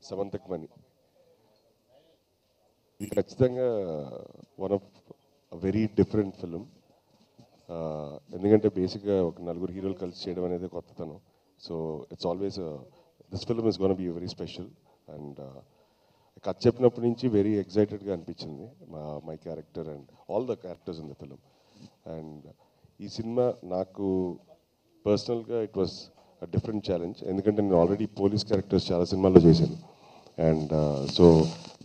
సమంతక్ మణి. ఇది ఖచ్చితంగా one of very different film. ఎందుకంటే బేసిక్గా ఒక నలుగురు హీరోలు కలిసి చేయడం అనేది కొత్తతనం. So it's always this film is gonna be very special. And కథ చెప్పినప్పటి నుంచి వెరీ ఎక్సైటెడ్గా అనిపించింది my character and all the characters in the film. And ఈ సినిమా నాకు పర్సనల్గా ఇట్ వాస్ డిఫరెంట్ ఛాలెంజ్. ఎందుకంటే నేను ఆల్రెడీ పోలీస్ క్యారెక్టర్స్ చాలా సినిమాల్లో చేశాను. అండ్ సో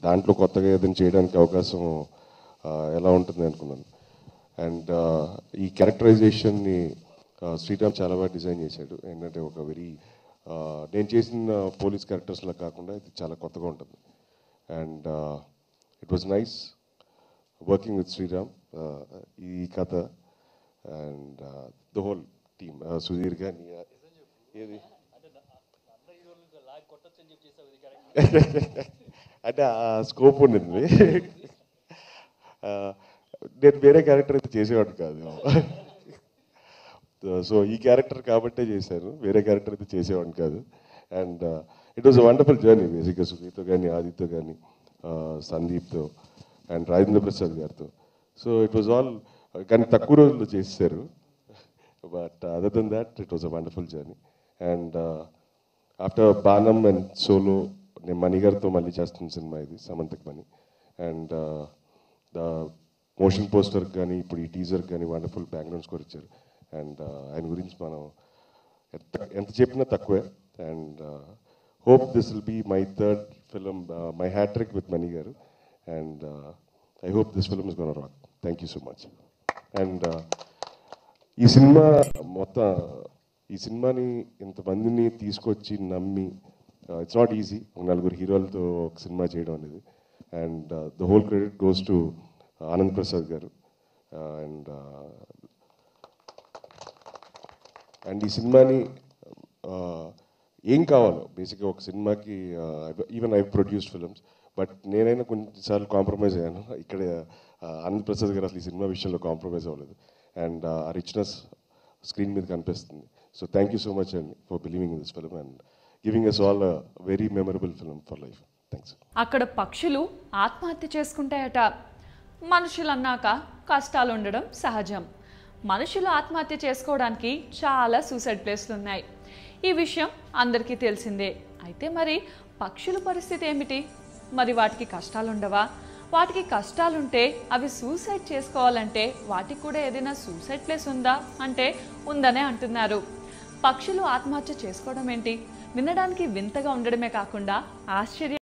దాంట్లో కొత్తగా ఏదైనా చేయడానికి అవకాశం ఎలా ఉంటుంది అనుకున్నాను. అండ్ ఈ క్యారెక్టరైజేషన్ని శ్రీరామ్ చాలా బాగా డిజైన్ చేశాడు. ఏంటంటే ఒక వెరీ నేను చేసిన పోలీస్ క్యారెక్టర్స్లో కాకుండా ఇది చాలా కొత్తగా ఉంటుంది. And it was nice working with Sriram ఈ కథ and the whole team. Sudheer కానీ ఏది అంటే ఆ స్కోప్ ఉండింది. నేను వేరే క్యారెక్టర్ అయితే చేసేవాడు కాదు. సో ఈ క్యారెక్టర్ కాబట్టే చేశాను, వేరే క్యారెక్టర్ అయితే చేసేవాడిని కాదు. And it was a wonderful journey. బేసిక్గా సుధీర్తో కానీ, ఆదిత్యతో కానీ, సందీప్తో అండ్ రాజేంద్ర ప్రసాద్ గారితో. సో ఇట్ వాజ్ ఆల్ కానీ తక్కువ రోజుల్లో చేశారు. But other than that it was a wonderful journey. And after Baanam and Solo నేను మణి గారితో మళ్ళీ చేస్తున్న సినిమా ఇది, Samantak Mani. And the motion poster కానీ ఇప్పుడు ఈ టీజర్ కానీ వండర్ఫుల్ బ్యాక్గ్రౌండ్ స్కోర్ ఇచ్చారు. అండ్ ఆయన గురించి మనం ఎంత చెప్పినా తక్కువే. And hope this will be my third film, my hattrick with Mani గారు. And I hope this film is gonna rock. Thank you so much. And ఈ సినిమా మొత్తం ఈ సినిమాని ఇంతమందిని తీసుకొచ్చి నమ్మి ఇట్స్ నాట్ ఈజీ నలుగురు హీరోలతో ఒక సినిమా చేయడం అనేది. And the whole credit goes to Anand Prasad గారు. అండ్ ఈ సినిమాని ఏం కావాలో బేసిక్గా ఒక సినిమాకి even I produced films, but నేనైనా కొన్నిసార్లు కాంప్రమైజ్ అయ్యాను. ఇక్కడ ఆనంద్ ప్రసాద్ గారు అసలు ఈ సినిమా విషయంలో కాంప్రమైజ్ అవ్వలేదు. అండ్ ఆ రిచ్నెస్ స్క్రీన్ మీద కనిపిస్తుంది. So thank you so much అండి for believing in this film and giving us all a very memorable film for life. Thanks. అక్కడ పక్షులు ఆత్మహత్య చేసుకుంటాయట. మనుషులు అన్నాక కష్టాలు ఉండడం సహజం. మనుషులు ఆత్మహత్య చేసుకోవడానికి చాలా సూసైడ్ ప్లేస్లు ఉన్నాయి. ఈ విషయం అందరికీ తెలిసిందే. అయితే మరి పక్షుల పరిస్థితి ఏమిటి? మరి వాటికి కష్టాలు ఉండవా? వాటికి కష్టాలుంటే అవి సూసైడ్ చేసుకోవాలంటే వాటికి కూడా ఏదైనా సూసైడ్ ప్లేస్ ఉందా అంటే ఉందనే అంటున్నారు. పక్షులు ఆత్మహత్య చేసుకోవడం ఏంటి? వినడానికి వింతగా ఉండడమే కాకుండా ఆశ్చర్యం